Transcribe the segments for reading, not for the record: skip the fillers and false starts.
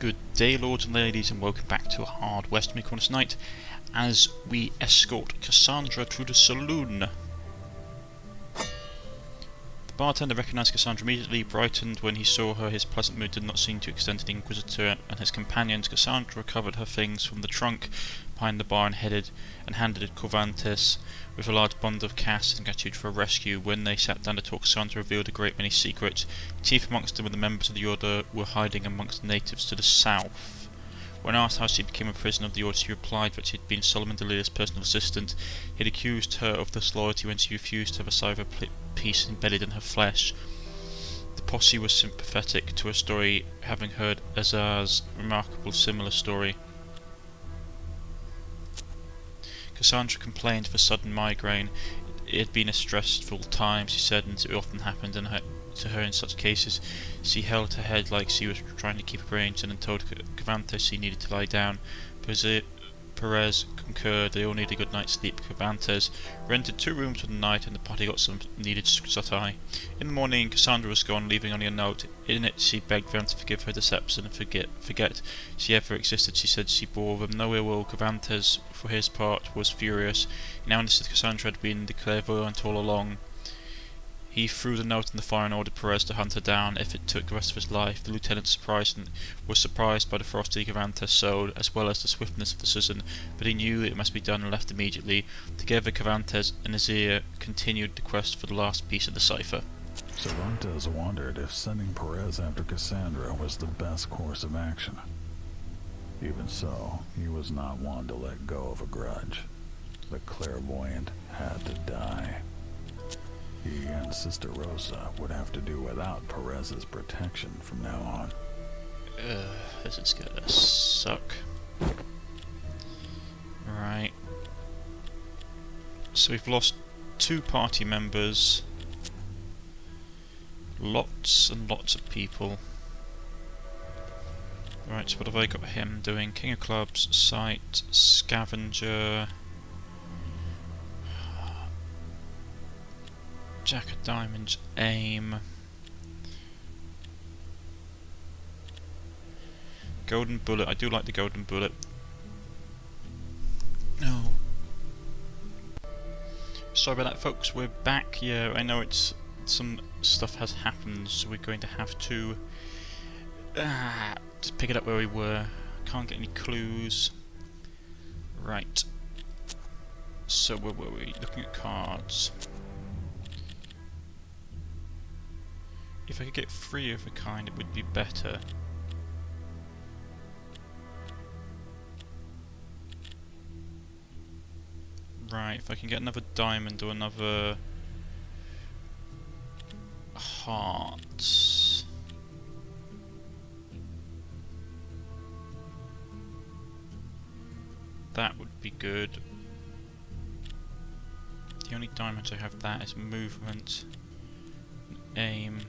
Good day, lords and ladies, and welcome back to a hard West Cornish-knight as we escort Cassandra to the saloon. The bartender recognised Cassandra immediately, brightened when he saw her. His pleasant mood did not seem to extend to the Inquisitor and his companions. Cassandra recovered her things from the trunk behind the bar and handed it Corvantes with a large bundle of cash in gratitude for a rescue. When they sat down to talk, Cassandra revealed a great many secrets. Chief amongst them were the members of the Order were hiding amongst the natives to the south. When asked how she became a prisoner of the Order, she replied that she had been Solomon Delilah's personal assistant. He had accused her of disloyalty when she refused to have a side of her piece embedded in her flesh. The posse was sympathetic to her story, having heard Azar's remarkable similar story. Cassandra complained of a sudden migraine. It had been a stressful time, she said, and it often happened to her in such cases. She held her head like she was trying to keep her brains in and told Corvantes she needed to lie down. Perez concurred. They all needed a good night's sleep. Corvantes rented 2 rooms for the night, and the party got some needed shut-eye. In the morning, Cassandra was gone, leaving only a note. In it, she begged them to forgive her deception and forget she ever existed. She said she bore them no ill will. Corvantes, for his part, was furious. He now understood Cassandra had been the clairvoyant all along. He threw the note in the fire and ordered Perez to hunt her down if it took the rest of his life. The lieutenant was surprised by the frosty Corvantes' soul, as well as the swiftness of the citizen, but he knew it must be done and left immediately. Together, Corvantes and Azir continued the quest for the last piece of the cipher. Cervantes wondered if sending Perez after Cassandra was the best course of action. Even so, he was not one to let go of a grudge. The clairvoyant had to die. He and Sister Rosa would have to do without Perez's protection from now on. This is gonna suck. Right. So we've lost 2 party members. Lots and lots of people. Right, so what have I got him doing? King of Clubs, Sight, Scavenger, Jack of Diamonds, Aim, Golden Bullet. I do like the Golden Bullet. No. Sorry about that, folks. We're back. Yeah, I know it's some stuff has happened, so we're going to have to just pick it up where we were. Can't get any clues. Right. So where were we? Looking at cards. If I could get 3 of a kind, it would be better. Right, if I can get another diamond or another heart. That would be good. The only diamonds I have that is movement, aim.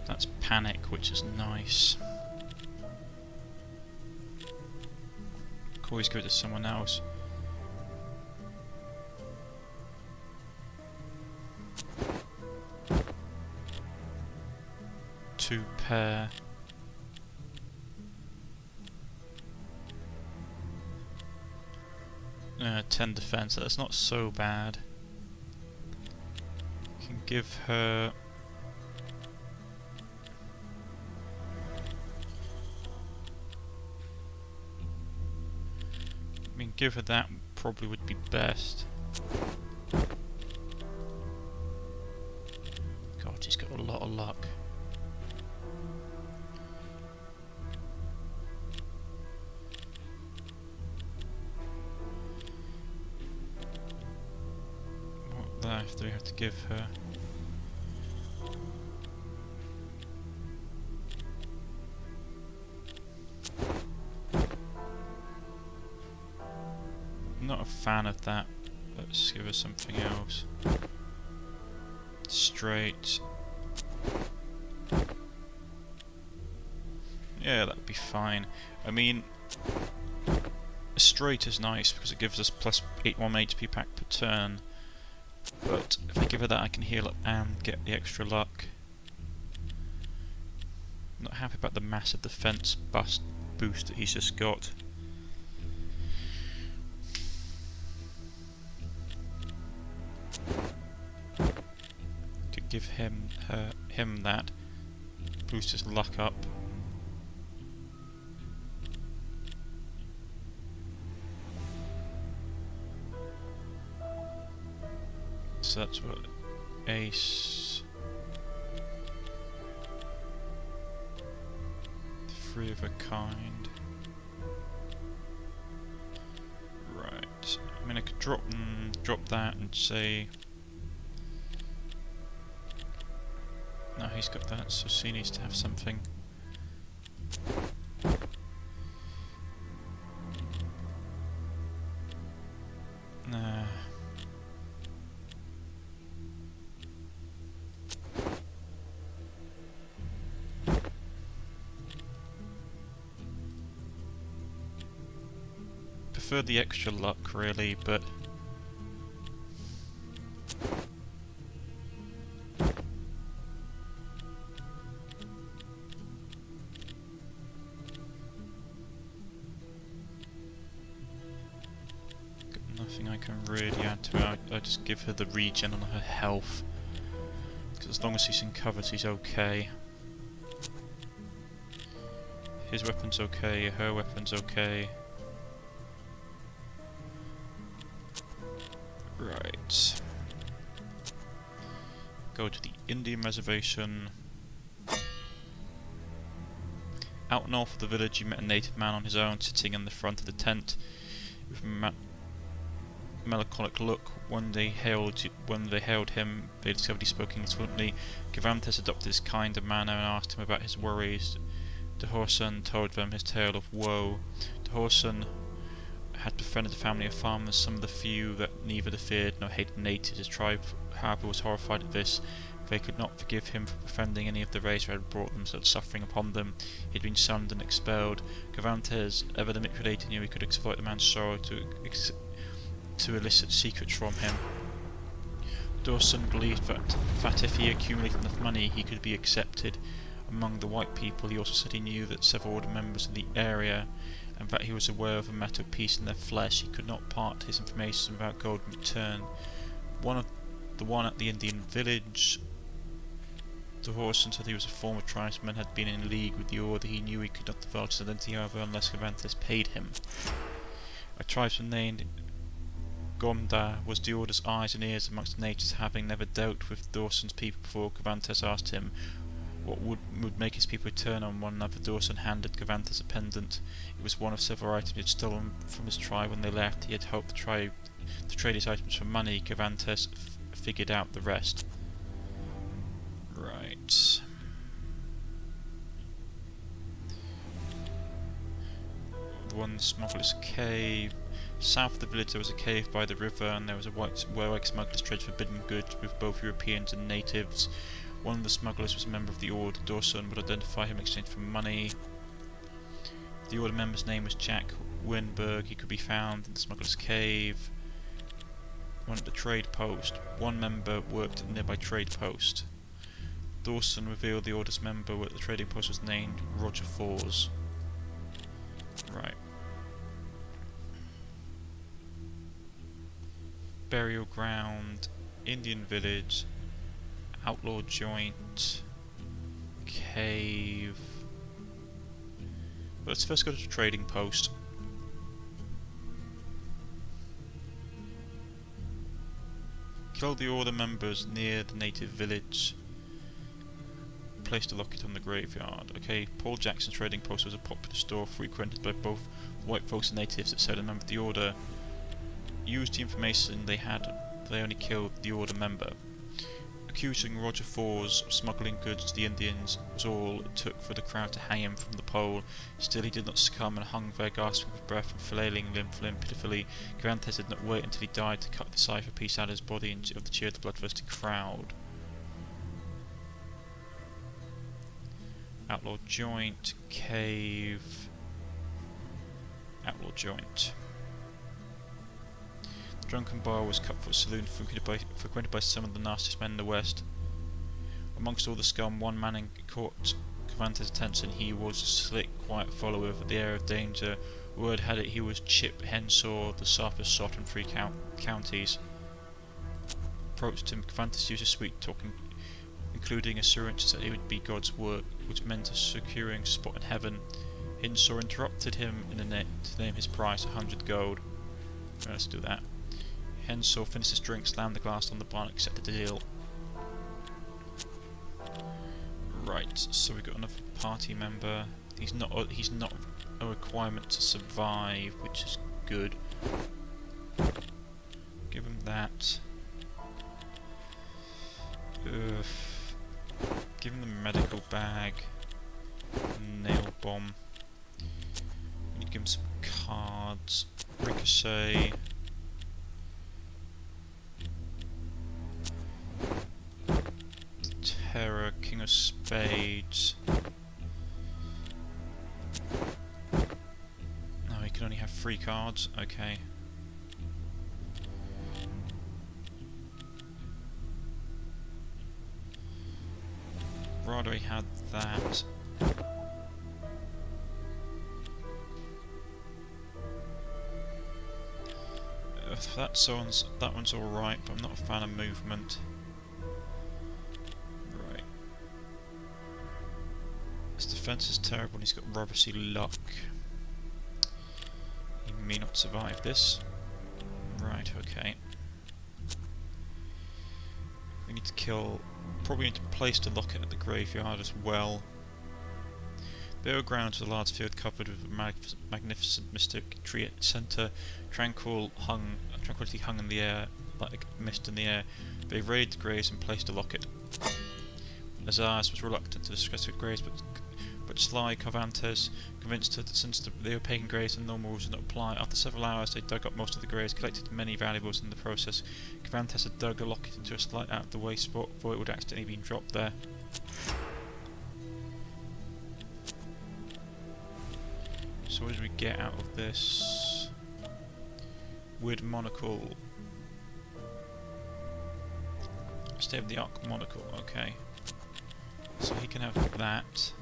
That's panic, which is nice. Could always give it to someone else. Two pair. 10 defense, that's not so bad. Can give her give her that probably would be best. God, she's got a lot of luck. What life do we have to give her? Not a fan of that. Let's give her something else. Straight. Yeah, that'd be fine. I mean, a straight is nice because it gives us plus 8 1 HP pack per turn. But if I give her that, I can heal up and get the extra luck. Not happy about the massive defense boost that he's just got. Could give him that. Boost his luck up. So that's what ace. Three of a kind. Right. I mean, I could drop that and say. No, he's got that, so C needs to have something. Nah. Prefer the extra luck, really, but nothing I can really add to it. I just give her the regen on her health, because as long as he's in cover, he's okay. His weapon's okay, her weapon's okay. Right. Go to the Indian reservation. Out north of the village, you met a native man on his own, sitting in the front of the tent with a melancholic look. When they hailed him, they discovered he spoke English fluently. Cervantes adopted his kinder manner and asked him about his worries. The Horson told them his tale of woe. The Horson had befriended a family of farmers, some of the few that neither feared nor hated natives. His tribe, however, was horrified at this. They could not forgive him for befriending any of the race who had brought them such suffering upon them. He had been shunned and expelled. Cervantes, ever the manipulator, knew he could exploit the man's sorrow to elicit secrets from him. Dawson believed that if he accumulated enough money, he could be accepted among the white people. He also said he knew that several of the members of the area, and that he was aware of a matter of peace in their flesh. He could not part his information without gold in return. The one at the Indian village, the Horson said he was a former tribesman, had been in league with the order. He knew he could not divulge his identity, however, unless Cervantes paid him. A tribesman named Gonda was the order's eyes and ears amongst the natives, having never dealt with Dawson's people before. Cervantes asked him what would make his people turn on one another. Dawson handed Cervantes a pendant. It was one of several items he had stolen from his tribe when they left. He had hoped to trade his items for money. Cervantes figured out the rest. Right. One smuggler's cave. South of the village there was a cave by the river, and there was where white smugglers traded forbidden goods with both Europeans and natives. One of the smugglers was a member of the Order. Dawson would identify him in exchange for money. The Order member's name was Jack Winberg. He could be found in the smuggler's cave. One at the trade post. One member worked at the nearby trade post. Dawson revealed the Order's member at the trading post was named Roger Fors. Right. Burial ground, Indian village, outlaw joint, cave. But let's first go to the trading post. Killed the Order members near the native village. Placed a locket on the graveyard. Okay, Paul Jackson's trading post was a popular store frequented by both white folks and natives that said a member of the Order used the information they had. They only killed the Order member. Accusing Roger Fors of smuggling goods to the Indians was all it took for the crowd to hang him from the pole. Still he did not succumb and hung there gasping for breath and flailing limb for limb pitifully. Cervantes did not wait until he died to cut the cipher piece out of his body and of the cheer of the bloodthirsty crowd. Outlaw joint, cave, outlaw joint. drunken bar was Cutfoot's saloon, frequented by some of the nastiest men in the West. Amongst all the scum, one man caught Cervantes' attention. He was a slick, quiet follower with the air of danger. Word had it he was Chip Henshaw, the sharpest shot in 3 counties. Approached him, Cervantes used a sweet talking, including assurances that it would be God's work, which meant a securing spot in heaven. Henshaw interrupted him in the net to name his price, 100 gold. Let's do that. Henshaw finished his drink, slammed the glass on the bar and accepted the deal. Right, so we've got another party member. He's not a requirement to survive, which is good. Give him that. Give him the medical bag. Nail bomb. We need to give him some cards. Ricochet. Terror, King of Spades. No, he can only have 3 cards. Okay. Rather he had that. That one's alright, but I'm not a fan of movement. Right. His defense is terrible and he's got rubbishy luck. He may not survive this. Right, okay. We need to kill... Probably need to place the locket at the graveyard as well. Burial grounds was a large field covered with a magnificent mystic tree centre. Tranquility hung in the air, like mist in the air. They raided the graves and placed a locket. Lazarus was reluctant to discuss with graves, but sly Cervantes convinced her that since they were pagan graves and normal rules did not apply. After several hours they dug up most of the graves, collected many valuables in the process. Cervantes had dug a locket into a slight out of the way spot, for it would accidentally been dropped there. So what did we get out of this? Weird monocle. Stay with the Arc monocle, okay. So he can have that.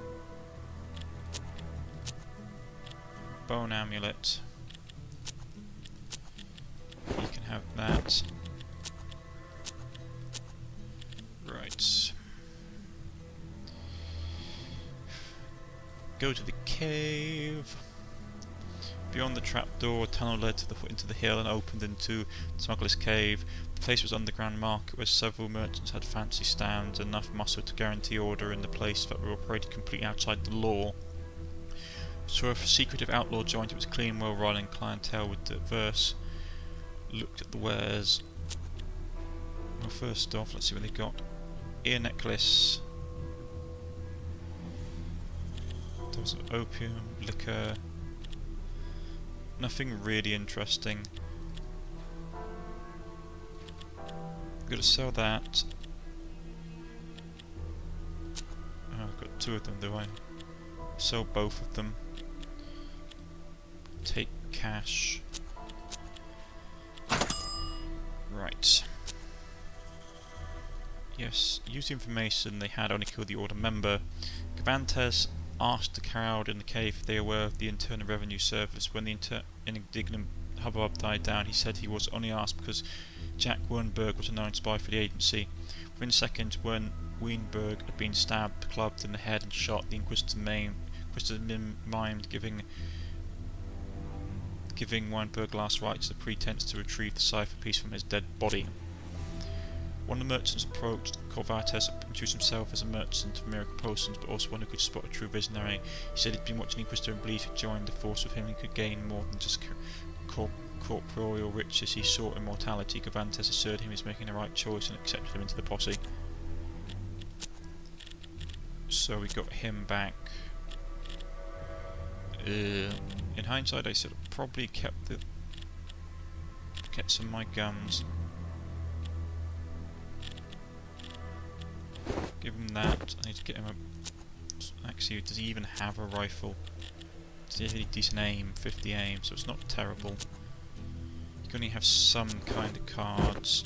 Bone amulet. He can have that. Right. Go to the cave. Beyond the trapdoor, a tunnel led into the hill and opened into the smuggler's cave. The place was an underground market where several merchants had fancy stands, enough muscle to guarantee order in the place that were operated completely outside the law. So if a secretive outlaw joint, it was clean, well-run clientele with diverse. Looked at the wares. Well, first off, let's see what they got. Ear necklace. Dose of opium, liquor. Nothing really interesting. Gotta sell that. Oh, I've got 2 of them, do I? Sell both of them. Take cash. Right. Yes, use the information they had only killed the order member. Cervantes asked the crowd in the cave if they were aware of the Internal Revenue Service. When the indignant hubbub died down, he said he was only asked because Jack Wernberg was a known spy for the agency. Within seconds, when Wernberg had been stabbed, clubbed in the head and shot, the Inquisitor mimed giving Wernberg last rites as a pretense to retrieve the cipher piece from his dead body. One of the merchants approached Cervantes, introduced himself as a merchant of miracle potions, but also one who could spot a true visionary. He said he'd been watching Inquisitor and believed he'd joined the force with him and could gain more than just corporeal riches. He sought immortality. Cervantes assured him he was making the right choice and accepted him into the posse. So we got him back. In hindsight, I should have probably kept some of my guns. Give him that. I need to get him a... Actually, does he even have a rifle? Does he have any decent aim? 50 aim, so it's not terrible. Gonna have some kind of cards.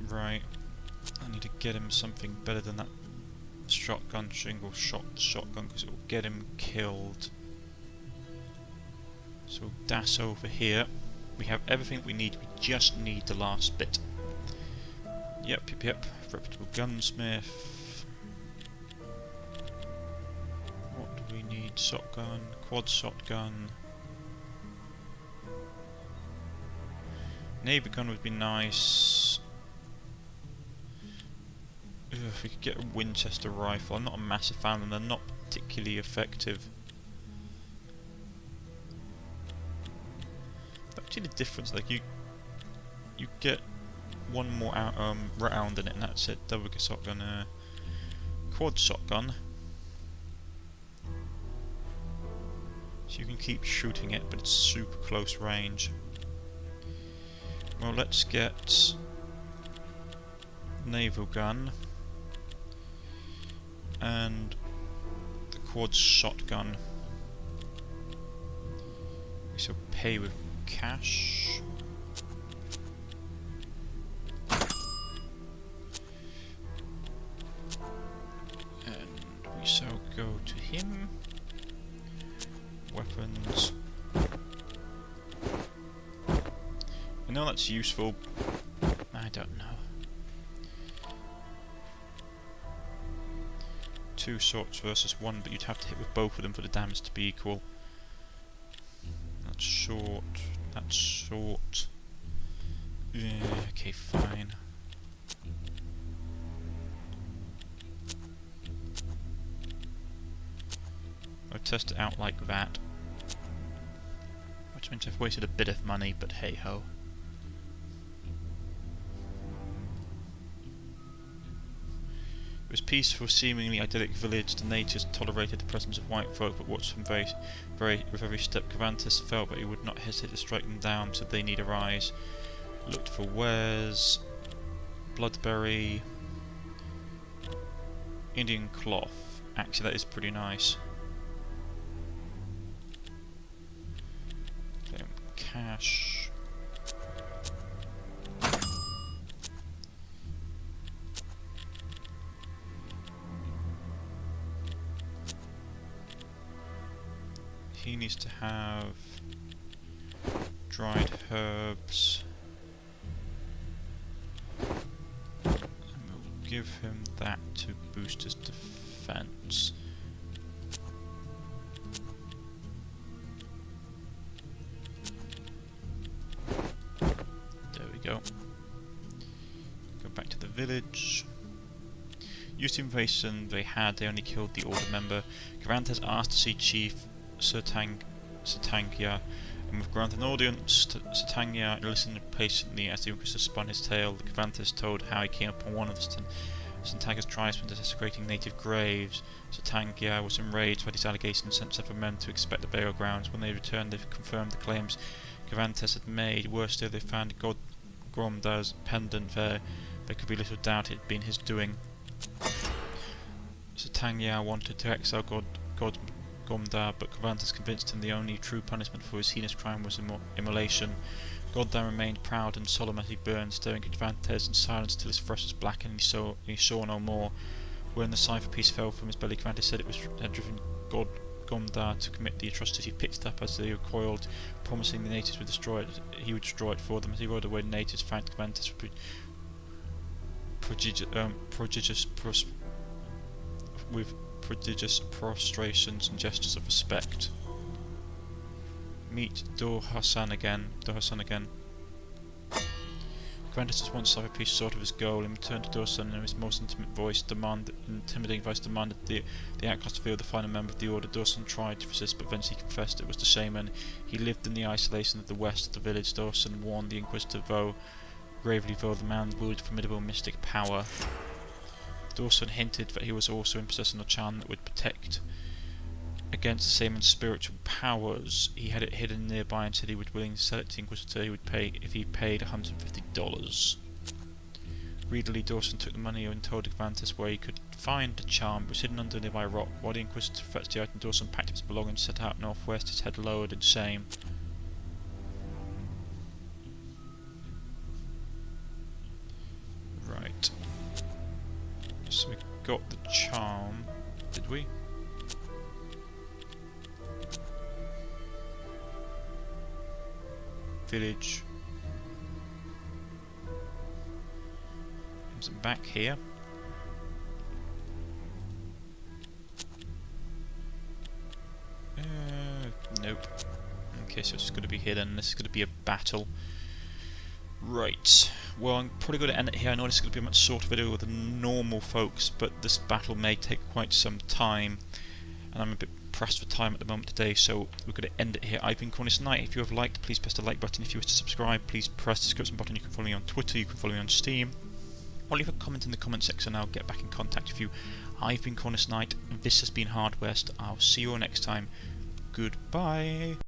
Right. I need to get him something better than that shotgun, single shot shotgun, because it will get him killed. So we'll dash over here. We have everything we need, we just need the last bit. Yep. Reputable gunsmith. What do we need? Shotgun, quad shotgun. Navy gun would be nice. Ugh, if we could get a Winchester rifle. I'm not a massive fan of them, they're not particularly effective. Actually the difference, like you get one more round in it and that's it. Double shotgun, quad shotgun. So you can keep shooting it, but it's super close range. Well, let's get naval gun and the quad shotgun. We shall pay with cash. And we shall go to him. Weapons. I know that's useful. I don't know. 2 swords versus 1, but you'd have to hit with both of them for the damage to be equal. That's short. That's short. Yeah, okay, fine. I'll test it out like that. Which means I've wasted a bit of money, but hey ho. It was peaceful, seemingly idyllic village. The natives tolerated the presence of white folk, but watched them with every step. Cavantus felt that he would not hesitate to strike them down, so they need arise. Looked for wares, bloodberry, Indian cloth. Actually, that is pretty nice. Cash. He needs to have dried herbs. And we'll give him that to boost his defense. There we go. Go back to the village. Used the invasion they only killed the order member. Cavantes asked to see Chief Satangia, and with granted an audience, Satangia listened patiently as the Inquisitor spun his tale. The Cavantes told how he came upon one of Satangia's tribesmen desecrating native graves. Satangia was enraged by these allegations and sent several men to inspect the burial grounds. When they returned, they confirmed the claims Cavantes had made. Worse still, they found Gromdar's pendant there. There could be little doubt it had been his doing. Satangia wanted to exile Gromdar, but Cavantes convinced him the only true punishment for his heinous crime was immolation. Gromdar remained proud and solemn as he burned, staring at Cavantes in silence till his flesh was blackened and he saw no more. When the cipher piece fell from his belly, Cavantes said it had driven Gromdar to commit the atrocity. He picked it up as they recoiled, promising the natives would destroy it. He would destroy it for them. As he rode away, the natives thanked Cavantes for prodigious prostrations and gestures of respect. Meet Dorhassan again. Cavantes' one cipher piece short of his goal, and returned to Dorhassan in his most intimidating voice demanded the outcast to feel the final member of the order. Dorhassan tried to resist, but eventually confessed it was the shaman. He lived in the isolation of the west of the village. Dorhassan warned the Inquisitor gravely though the man wielded formidable mystic power. Dorhassan hinted that he was also in possession of a charm that would protect against the shaman's spiritual powers. He had it hidden nearby and said he would willingly sell it to the Inquisitor. He would pay if he paid $150. Greedily Dawson took the money and told Advantus where he could find the charm. It was hidden under a nearby rock. While the Inquisitor fetched the item, Dawson packed up his belongings and set out northwest, his head lowered in shame. Right. So we got the charm, did we? Village. Is it back here? Nope. Okay, so it's going to be here then. This is going to be a battle. Right. Well, I'm probably going to end it here. I know this is going to be a much shorter video than normal, folks, but this battle may take quite some time, and I'm a bit pressed for time at the moment today, so we're going to end it here. I've been Cornish-knight. If you have liked, please press the like button. If you wish to subscribe, please press the subscription button. You can follow me on Twitter, you can follow me on Steam, or leave a comment in the comment section and I'll get back in contact with you. I've been Cornish-knight, and this has been Hard West. I'll see you all next time. Goodbye.